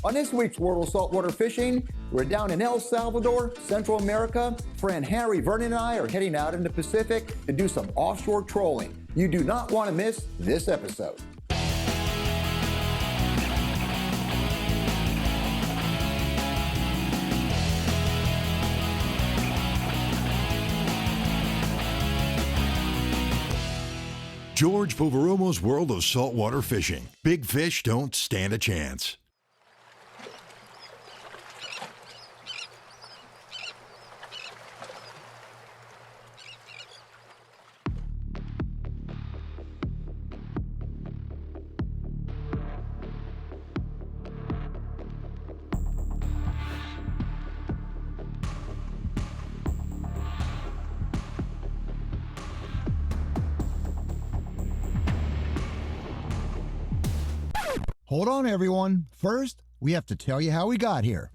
On this week's World of Saltwater Fishing, we're down in El Salvador, Central America. Friend Harry Vernon and I are heading out in the Pacific to do some offshore trolling. You do not want to miss this episode. George Poveromo's World of Saltwater Fishing. Big fish don't stand a chance. Hold on, everyone. First, we have to tell you how we got here.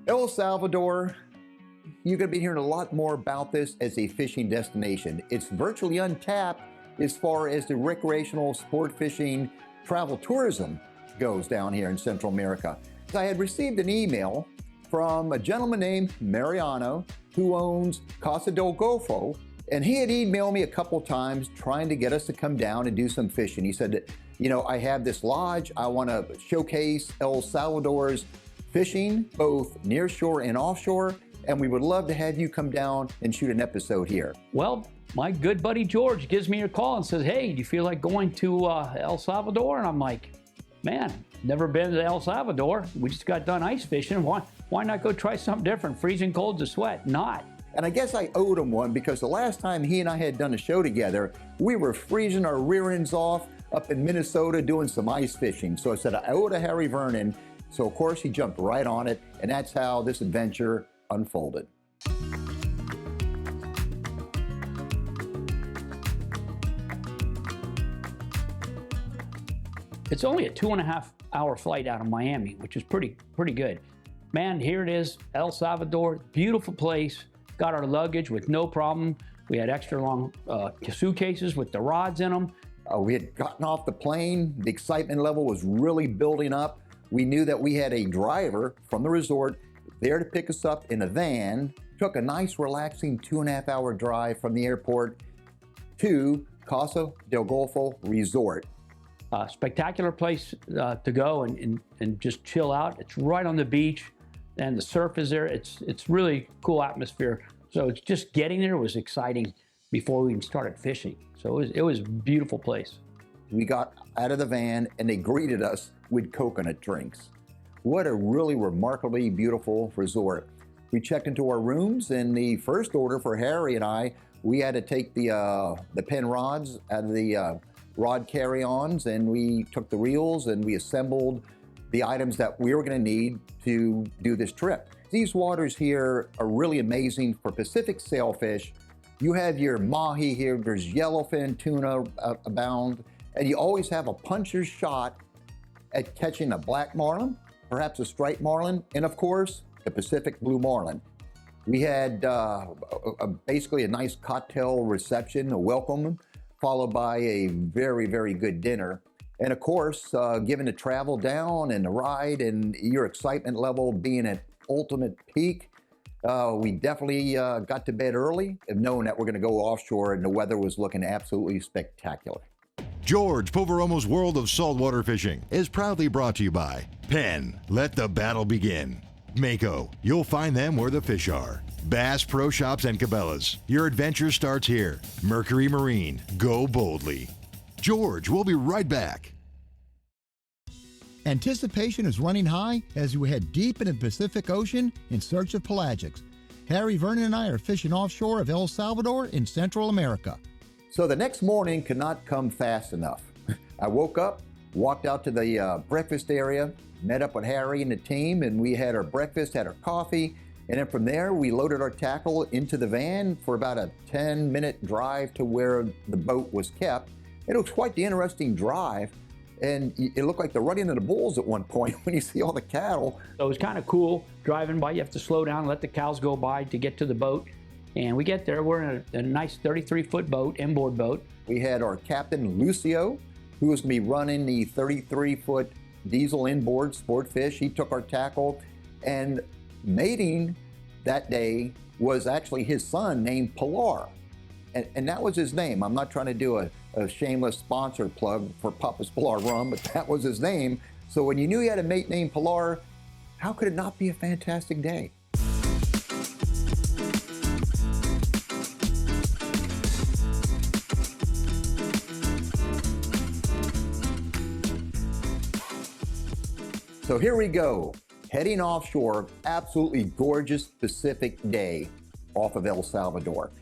El Salvador, you're going to be hearing a lot more about this as a fishing destination. It's virtually untapped as far as the recreational sport fishing travel tourism goes down here in Central America. I had received an email from a gentleman named Mariano who owns Casa del Golfo. And he had emailed me a couple times trying to get us to come down and do some fishing. He said that, you know, I have this lodge. I want to showcase El Salvador's fishing, both near shore and offshore. And we would love to have you come down and shoot an episode here. Well, my good buddy George gives me a call and says, hey, do you feel like going to El Salvador? And I'm like, man, never been to El Salvador. We just got done ice fishing. Why not go try something different? Freezing cold to sweat. Not. And I guess I owed him one because the last time he and I had done a show together, we were freezing our rear ends off up in Minnesota doing some ice fishing. So I said, I owe it to Harry Vernon. So of course he jumped right on it. And that's how this adventure unfolded. It's only a 2.5-hour flight out of Miami, which is pretty good. Man, here it is, El Salvador, beautiful place. Got our luggage with no problem. We had extra long suitcases with the rods in them. We had gotten off the plane. The excitement level was really building up. We knew that we had a driver from the resort there to pick us up in a van. Took a nice, relaxing 2.5-hour drive from the airport to Casa del Golfo Resort. Spectacular place to go and just chill out. It's right on the beach. And the surf is there. It's really cool atmosphere. So it's just getting there was exciting before we even started fishing. So it was a beautiful place. We got out of the van and they greeted us with coconut drinks. What a really remarkably beautiful resort. We checked into our rooms, and the first order for Harry and I, we had to take the pen rods out of the rod carry-ons, and we took the reels and we assembled the items that we were going to need to do this trip. These waters here are really amazing for Pacific sailfish. You have your mahi here, there's yellowfin tuna abound, and you always have a puncher's shot at catching a black marlin, perhaps a striped marlin, and of course, the Pacific blue marlin. We had basically a nice cocktail reception, a welcome, followed by a very, very good dinner. And of course, given the travel down and the ride and your excitement level being at ultimate peak, we definitely got to bed early, knowing that we're going to go offshore and the weather was looking absolutely spectacular. George Poveromo's World of Saltwater Fishing is proudly brought to you by Penn, let the battle begin. Mako, you'll find them where the fish are. Bass Pro Shops and Cabela's, your adventure starts here. Mercury Marine, go boldly. George, we'll be right back. Anticipation is running high as we head deep into the Pacific Ocean in search of pelagics. Harry Vernon and I are fishing offshore of El Salvador in Central America. So the next morning could not come fast enough. I woke up, walked out to the breakfast area, met up with Harry and the team, and we had our breakfast, had our coffee, and then from there we loaded our tackle into the van for about a 10-minute drive to where the boat was kept. It was quite the interesting drive, and it looked like the running of the bulls at one point when you see all the cattle. So it was kind of cool driving by. You have to slow down, let the cows go by to get to the boat. And we get there, we're in a nice 33-foot boat, inboard boat. We had our captain, Lucio, who was going to be running the 33-foot diesel inboard sport fish. He took our tackle, and mating that day was actually his son named Pilar. And that was his name. I'm not trying to do a shameless sponsor plug for Papa's Pilar Rum, but that was his name. So when you knew you had a mate named Pilar, how could it not be a fantastic day? So here we go, heading offshore, absolutely gorgeous Pacific day off of El Salvador.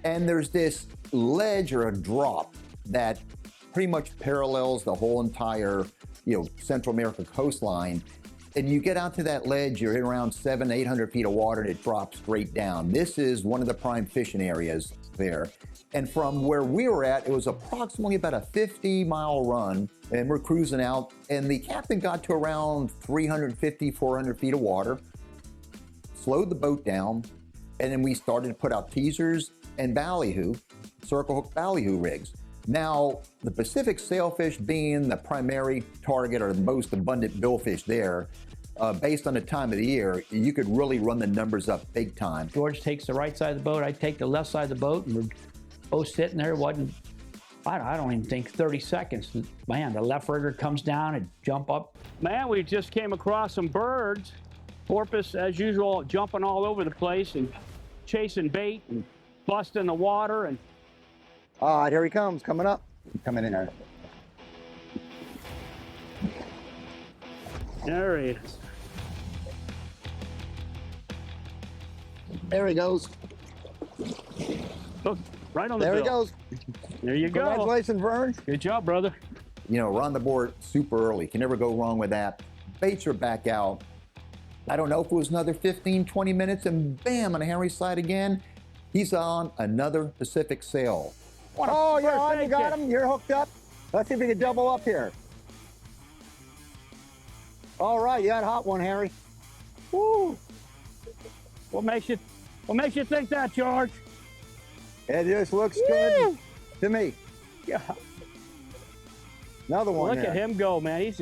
And there's this ledge or a drop that pretty much parallels the whole entire, Central America coastline. And you get out to that ledge, you're in around 700, 800 feet of water, and it drops straight down. This is one of the prime fishing areas there. And from where we were at, it was approximately about a 50-mile run, and we're cruising out, and the captain got to around 350, 400 feet of water, slowed the boat down, and then we started to put out teasers and ballyhoo, circle hook ballyhoo rigs. Now, the Pacific sailfish being the primary target or the most abundant billfish there, based on the time of the year, you could really run the numbers up big time. George takes the right side of the boat, I take the left side of the boat, and we're both sitting there. I don't even think 30 seconds. Man, the left rigger comes down and jump up. Man, we just came across some birds. Porpoise, as usual, jumping all over the place and chasing bait and busting the water. And all right, here he comes, coming up. Coming in there. There he is. There he goes. Look, right on the There bill. he goes. There you go. Congratulations, Vern. Good job, brother. We're on the board super early. Can never go wrong with that. Baits are back out. I don't know if it was another 15, 20 minutes, and bam, on Harry's side again. He's on another Pacific sail. Oh, you're on, you got him, you're hooked up. Let's see if we can double up here. All right, you got a hot one, Harry. Woo! What makes you think that, George? It just looks good to me. Yeah. Another one. Look at him go, man. He's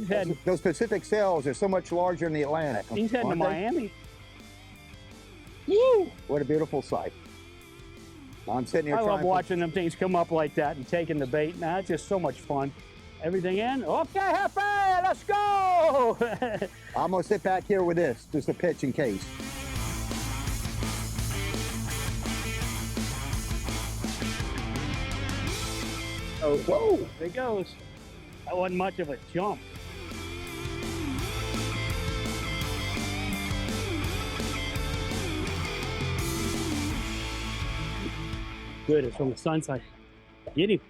heading. Those Pacific sails are so much larger than the Atlantic. He's heading to Miami. Woo! What a beautiful sight. I'm sitting here I love trying watching them things come up like that and taking the bait. Now it's just so much fun. Everything in. Okay, Happy, let's go. I'm gonna sit back here with this, just a pitch in case. Oh, whoa! There he goes. That wasn't much of a jump. Good, it's from the sun side. Get him.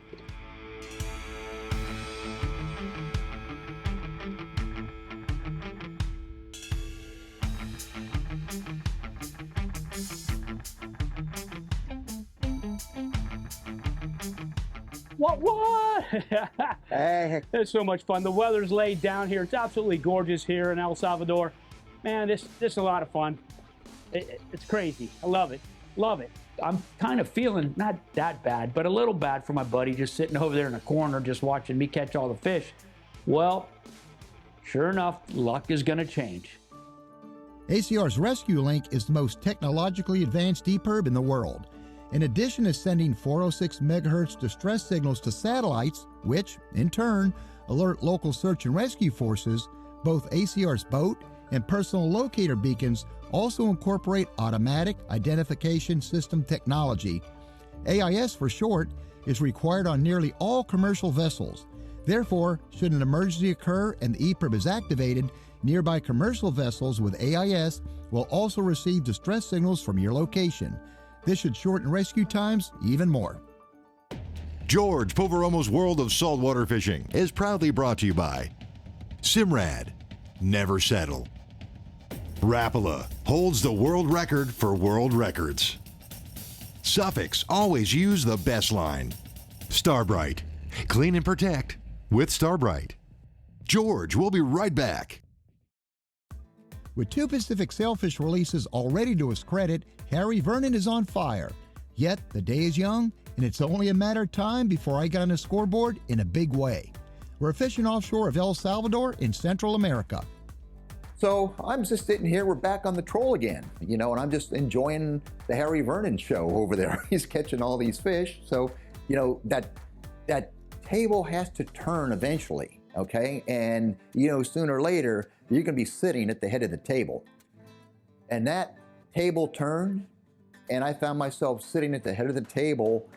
What? Hey. It's so much fun. The weather's laid down here. It's absolutely gorgeous here in El Salvador. Man, this is a lot of fun. It's crazy. I love it. Love it. I'm kind of feeling not that bad, but a little bad for my buddy just sitting over there in a corner just watching me catch all the fish. Well, sure enough, luck is going to change. ACR's Rescue Link is the most technologically advanced EPIRB in the world. In addition to sending 406 megahertz distress signals to satellites, which, in turn, alert local search and rescue forces, both ACR's boat and personal locator beacons also incorporate automatic identification system technology. AIS for short is required on nearly all commercial vessels. Therefore, should an emergency occur and the EPIRB is activated, nearby commercial vessels with AIS will also receive distress signals from your location. This should shorten rescue times even more. George Poveromo's World of Saltwater Fishing is proudly brought to you by Simrad, never settle. Rapala holds the world record for world records. Suffix, always use the best line. Starbright, clean and protect with Starbright. George, we'll be right back. With 2 Pacific sailfish releases already to his credit, Harry Vernon is on fire. Yet, the day is young, and it's only a matter of time before I got on the scoreboard in a big way. We're fishing offshore of El Salvador in Central America. So I'm just sitting here, we're back on the troll again, and I'm just enjoying the Harry Vernon show over there. He's catching all these fish. So, that table has to turn eventually, okay? And, sooner or later, you're gonna be sitting at the head of the table. And that table turned, and I found myself sitting at the head of the table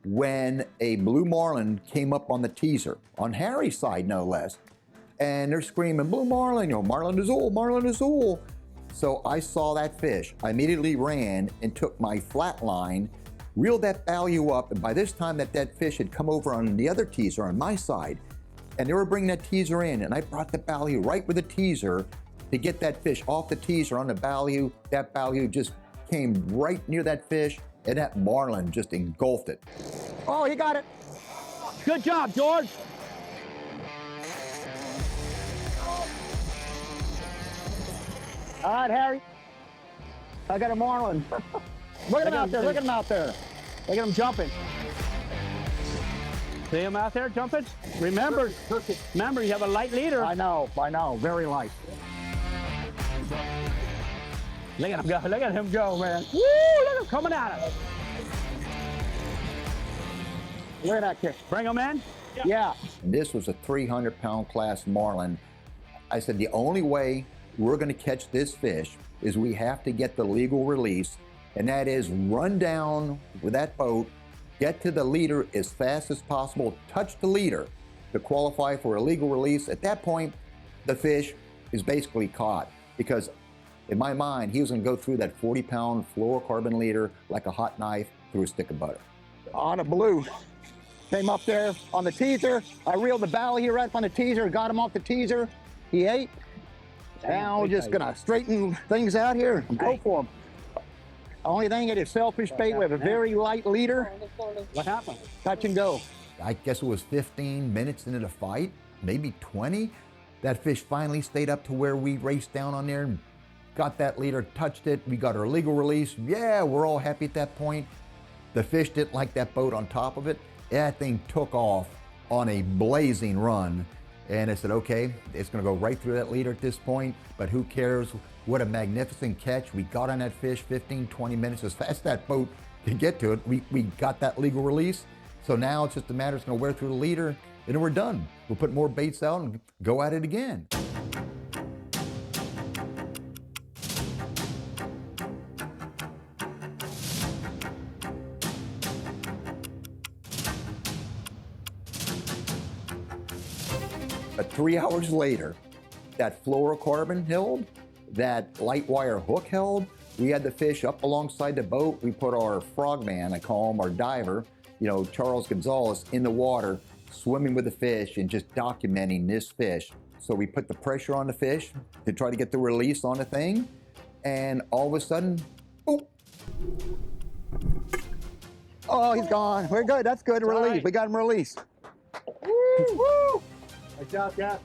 when a blue marlin came up on the teaser, on Harry's side no less. And they're screaming, blue marlin, marlin azul, marlin azul. So I saw that fish. I immediately ran and took my flat line, reeled that value up, and by this time that fish had come over on the other teaser on my side, and they were bringing that teaser in, and I brought the value right with the teaser to get that fish off the teaser on the value. That value just came right near that fish, and that marlin just engulfed it. Oh, he got it. Good job, George. All right, Harry. I got a marlin. Look at him out there. Look at him out there. Look at him jumping. See him out there jumping? Remember, you have a light leader. I know. Very light. Look at him go. Look at him go, man. Woo! Look at him coming at us. Look at that kick. Bring him in. Yeah. This was a 300-pound class marlin. I said the only way we're going to catch this fish is we have to get the legal release, and that is run down with that boat, get to the leader as fast as possible, touch the leader to qualify for a legal release. At that point, the fish is basically caught, because in my mind, he was going to go through that 40-pound fluorocarbon leader like a hot knife through a stick of butter. On a blue. Came up there on the teaser. I reeled the belly right up on the teaser, got him off the teaser. He ate. Now we're just gonna straighten things out here and go for him. Only thing it is sailfish bait. We have a very light leader. What happened? Touch and go. I guess it was 15 minutes into the fight, maybe 20. That fish finally stayed up to where we raced down on there and got that leader, touched it. We got our legal release. Yeah, we're all happy at that point. The fish didn't like that boat on top of it. That thing took off on a blazing run. And I said, okay, it's gonna go right through that leader at this point, but who cares? What a magnificent catch. We got on that fish 15, 20 minutes, as fast as that boat could get to it. We got that legal release. So now it's just a matter, it's gonna wear through the leader, and then we're done. We'll put more baits out and go at it again. But 3 hours later, that fluorocarbon held, that light wire hook held. We had the fish up alongside the boat. We put our frogman, I call him our diver, Charles Gonzalez, in the water, swimming with the fish and just documenting this fish. So we put the pressure on the fish to try to get the release on the thing. And all of a sudden, boom. Oh, he's gone. We're good. That's good. Release. Right. We got him released. Woo! Woo! Good job, Jeff.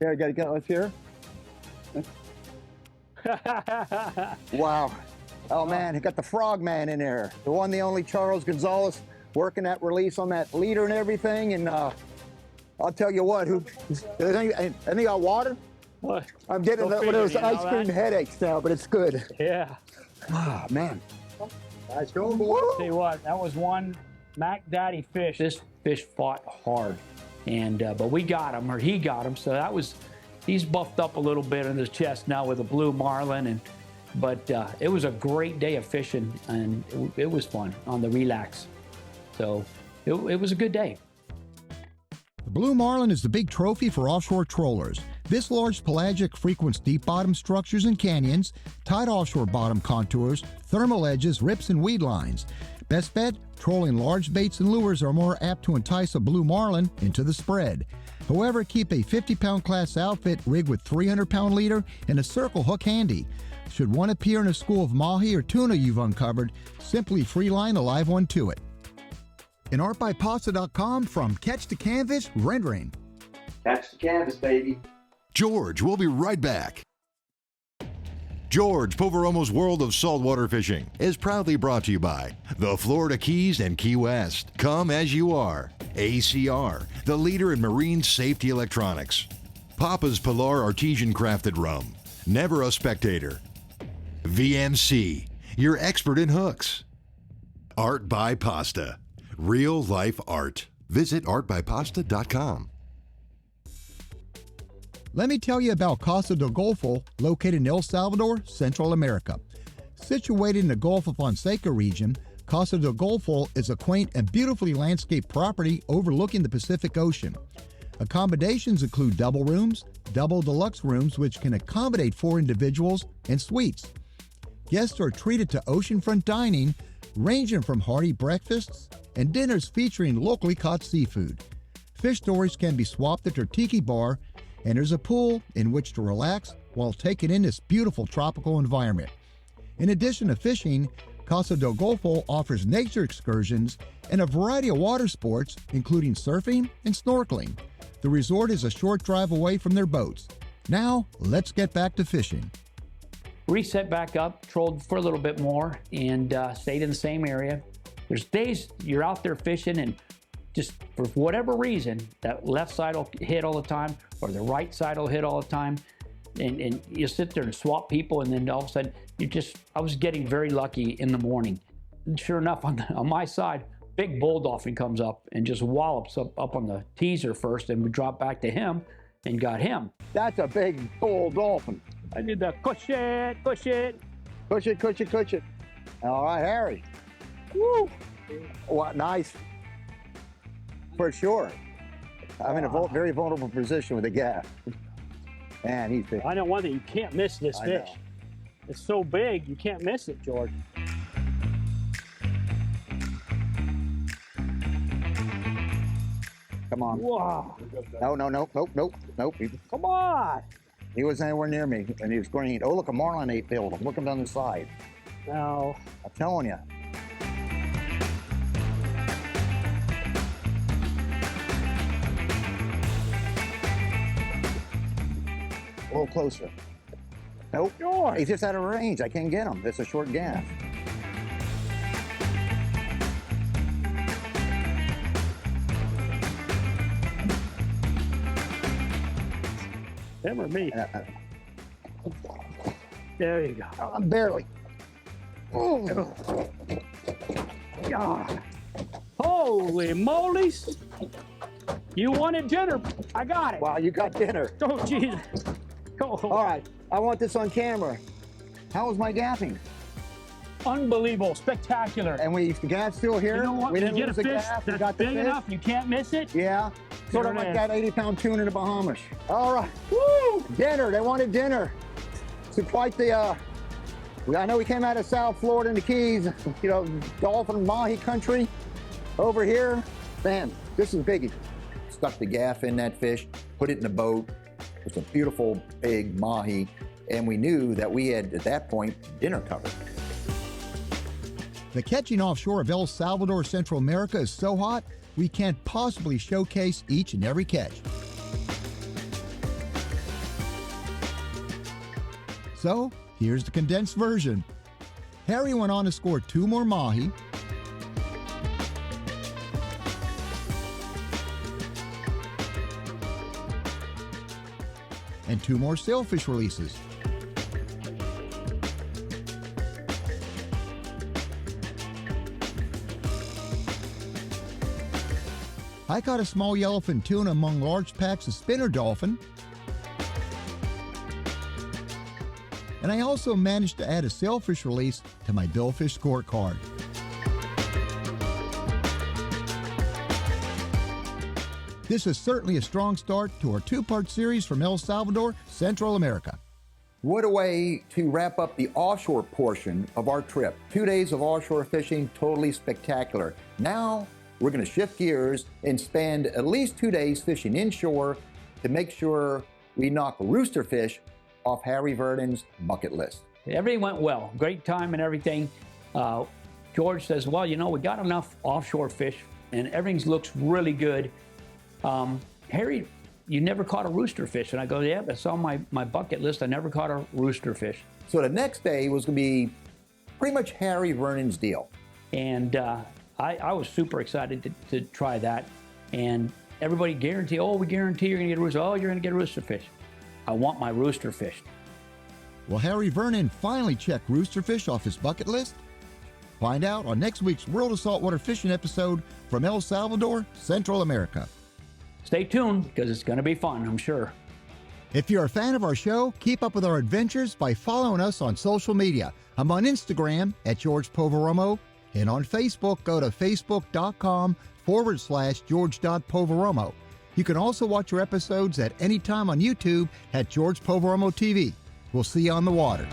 Here, gotta get us here. Wow. Oh man, he got the frogman in there. The one, the only Charles Gonzalez working that release on that leader and everything. And I'll tell you what, any got water? What? I'm getting one of those ice cream headaches now, but it's good. Yeah. Oh man. Nice going, boy. Tell you what, that was one Mac Daddy fish. This fish fought hard, and but we got him, or he got him. So he's buffed up a little bit in his chest now with a blue marlin, but it was a great day of fishing, and it was fun on the relax. So it was a good day. The blue marlin is the big trophy for offshore trollers. This large pelagic frequents deep bottom structures and canyons, tight offshore bottom contours, thermal edges, rips, and weed lines. Best bet, trolling large baits and lures are more apt to entice a blue marlin into the spread. However, keep a 50-pound class outfit rigged with 300-pound leader and a circle hook handy. Should one appear in a school of mahi or tuna you've uncovered, simply free line a live one to it. In artbypasta.com, from Catch to Canvas rendering. Catch the canvas, baby. George, we'll be right back. George Poveromo's World of Saltwater Fishing is proudly brought to you by the Florida Keys and Key West. Come as you are. ACR, the leader in marine safety electronics. Papa's Pilar Artesian Crafted Rum. Never a spectator. VMC, your expert in hooks. Art by Pasta, real life art. Visit artbypasta.com. Let me tell you about Casa del Golfo, located in El Salvador, Central America. Situated in the Gulf of Fonseca region, Casa del Golfo is a quaint and beautifully landscaped property overlooking the Pacific Ocean. Accommodations include double rooms, double deluxe rooms which can accommodate 4 individuals, and suites. Guests are treated to oceanfront dining, ranging from hearty breakfasts and dinners featuring locally caught seafood. Fish stories can be swapped at their tiki bar, and there's a pool in which to relax while taking in this beautiful tropical environment. In addition to fishing, Casa del Golfo offers nature excursions and a variety of water sports, including surfing and snorkeling. The resort is a short drive away from their boats. Now, let's get back to fishing. Reset back up, trolled for a little bit more, and stayed in the same area. There's days you're out there fishing and just for whatever reason, that left side will hit all the time or the right side will hit all the time. And you sit there and swap people, and then all of a sudden, I was getting very lucky in the morning. And sure enough, on my side, big bull dolphin comes up and just wallops up on the teaser first, and we drop back to him and got him. That's a big bull dolphin. I did the push it, push it. Push it, push it, push it. All right, Harry. Woo! What nice. For sure. I'm in a very vulnerable position with the gaff. Man, he's big. I know one thing, you can't miss this fish. It's so big, you can't miss it, George. Come on. Wow. Nope. Come on. He wasn't anywhere near me, and he was green. Oh, look, a marlin ate filled. I'm looking down the side. No. I'm telling you. A little closer. Nope. George. He's just out of range. I can't get him. It's a short gaff. Him or me? There you go. I'm barely. God. Holy moly's. You wanted dinner. I got it. Wow, you got dinner. Oh, jeez. Oh. All right, I want this on camera. How was my gaffing? Unbelievable, spectacular. And the gaff's still here? You know what? We didn't you get lose a the fish gaff. We that's got the big fish. enough, you can't miss it. Yeah, sort of There it like is. that 80-pound tuna in the Bahamas. All right, woo! Dinner, they wanted dinner. It's quite the, I know we came out of South Florida in the Keys, you know, dolphin mahi country. Over here, man, this is biggie. Stuck the gaff in that fish, put it in the boat. It was a beautiful big mahi, and we knew that we had, at that point, dinner covered. The catching offshore of El Salvador, Central America is so hot, we can't possibly showcase each and every catch. So, here's the condensed version. Harry went on to score 2 more mahi, and 2 more sailfish releases. I caught a small yellowfin tuna among large packs of spinner dolphin. And I also managed to add a sailfish release to my billfish scorecard. This is certainly a strong start to our 2-part series from El Salvador, Central America. What a way to wrap up the offshore portion of our trip. 2 days of offshore fishing, totally spectacular. Now, we're going to shift gears and spend at least 2 days fishing inshore to make sure we knock roosterfish off Harry Verdon's bucket list. Everything went well, great time and everything. George says, well, you know, we got enough offshore fish and everything looks really good. Harry you never caught a rooster fish. And I go, yeah, that's on my bucket list. I never caught a rooster fish. So the next day was going to be pretty much Harry Vernon's deal. And I was super excited to try that. And everybody guaranteed, oh, we guarantee you're going to get a rooster. Oh, you're going to get a rooster fish. I want my rooster fish. Will Harry Vernon finally check rooster fish off his bucket list? Find out on next week's World of Saltwater Fishing episode from El Salvador, Central America. Stay tuned, because it's going to be fun, I'm sure. If you're a fan of our show, keep up with our adventures by following us on social media. I'm on Instagram at George Poveromo, and on Facebook, go to facebook.com/George.Poveromo. You can also watch our episodes at any time on YouTube at George Poveromo TV. We'll see you on the water.